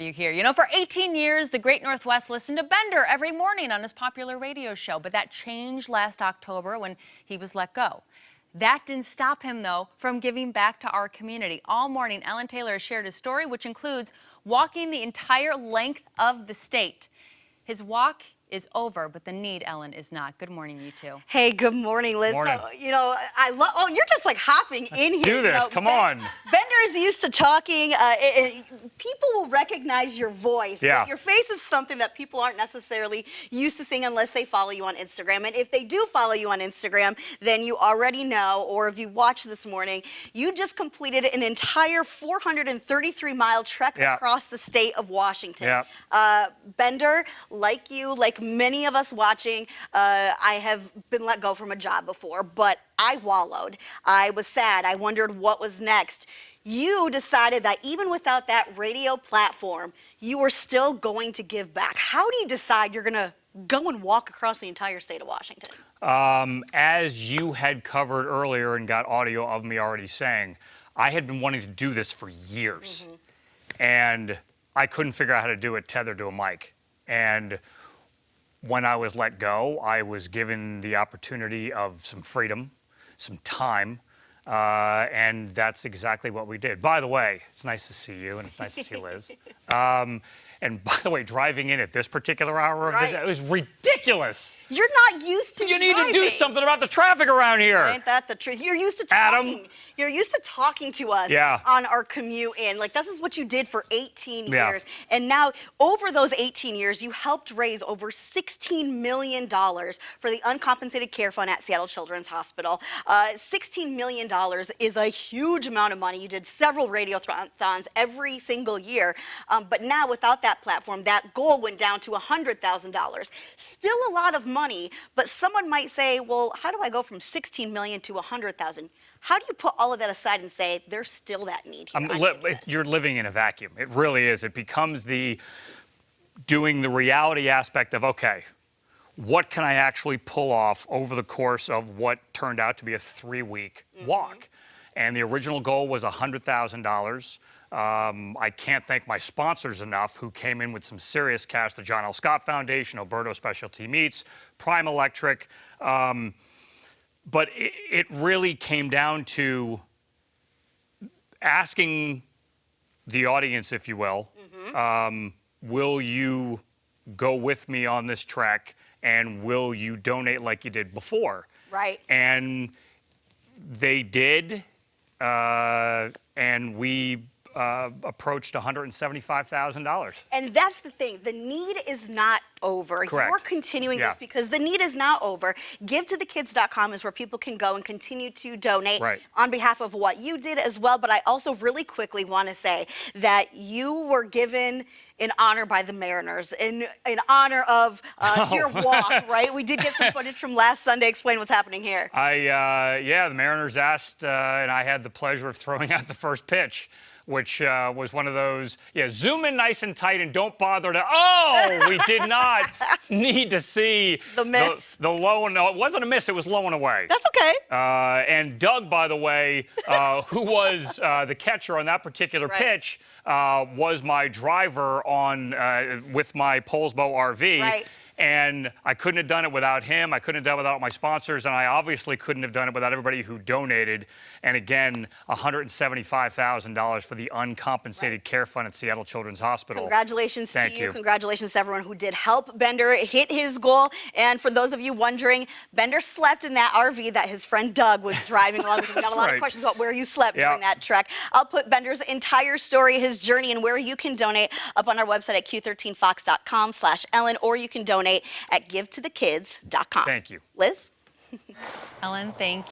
you here. You know, for 18 years, the Great Northwest listened to Bender every morning on his popular radio show, but that changed last October when he was let go. That didn't stop him, though, from giving back to our community. All morning, Ellen Taylor has shared his story, which includes walking the entire length of the state. His walk is over, but the need, Ellen, is not. Good morning, you two. Hey, good morning, Liz. Morning. So, I love. Oh, you're just like hopping in here. Do this. Come on. Bender's used to talking. People will recognize your voice. Yeah. But your face is something that people aren't necessarily used to seeing unless they follow you on Instagram. And if they do follow you on Instagram, then you already know, or if you watched this morning, you just completed an entire 433-mile trek across the state of Washington. Yeah. Bender, like you, like many of us watching, I have been let go from a job before, but I wallowed. I was sad. I wondered what was next. You decided that even without that radio platform, you were still going to give back. How do you decide you're going to go and walk across the entire state of Washington? As you had covered earlier and got audio of me already saying, I had been wanting to do this for years. And I couldn't figure out how to do it tethered to a mic. And when I was let go, I was given the opportunity of some freedom, some time, and that's exactly what we did. By the way, it's nice to see you, and it's nice to see Liz. And by the way, driving in at this particular hour of the day, it was ridiculous. You're not used to You need to do something about the traffic around here. Ain't that the truth? You're used to talking. Adam. You're used to talking to us on our commute in. Like, this is what you did for 18 years. And now, over those 18 years, you helped raise over $16 million for the Uncompensated Care Fund at Seattle Children's Hospital. $16 million is a huge amount of money. You did several radiothons every single year. But now, without that platform, that goal went down to $100,000. Still a lot of money, but someone might say, well, how do I go from 16 million to 100,000? How do you put all of that aside and say there's still that need here? You're living in a vacuum. It really is. It becomes doing the reality aspect of, okay, what can I actually pull off over the course of what turned out to be a 3-week walk? And the original goal was $100,000. I can't thank my sponsors enough who came in with some serious cash, the John L. Scott Foundation, Alberto Specialty Meats, Prime Electric. But it really came down to asking the audience, if you will you go with me on this trek, and will you donate like you did before? Right. And they did, and we approached $175,000. And that's the thing. The need is not over. Correct. You're continuing this because the need is not over. GiveToTheKids.com is where people can go and continue to donate on behalf of what you did as well. But I also really quickly want to say that you were given in honor by the Mariners, in honor of your walk, right? We did get some footage from last Sunday. Explain what's happening here. The Mariners asked, and I had the pleasure of throwing out the first pitch, which was one of those, zoom in nice and tight and don't bother to, we did not need to see the miss. The low and, no, it wasn't a miss, it was low and away. That's okay. And Doug, by the way, who was the catcher on that particular pitch, was my driver with my Polsbo RV. Right. And I couldn't have done it without him. I couldn't have done it without my sponsors. And I obviously couldn't have done it without everybody who donated. And again, $175,000 for the Uncompensated Care Fund at Seattle Children's Hospital. Congratulations to you. Congratulations to everyone who did help Bender hit his goal. And for those of you wondering, Bender slept in that RV that his friend Doug was driving along with. We got a lot of questions about where you slept during that trek. I'll put Bender's entire story, his journey, and where you can donate up on our website at q13fox.com/Ellen, or you can donate at GiveToTheKids.com. Thank you. Liz? Ellen, thank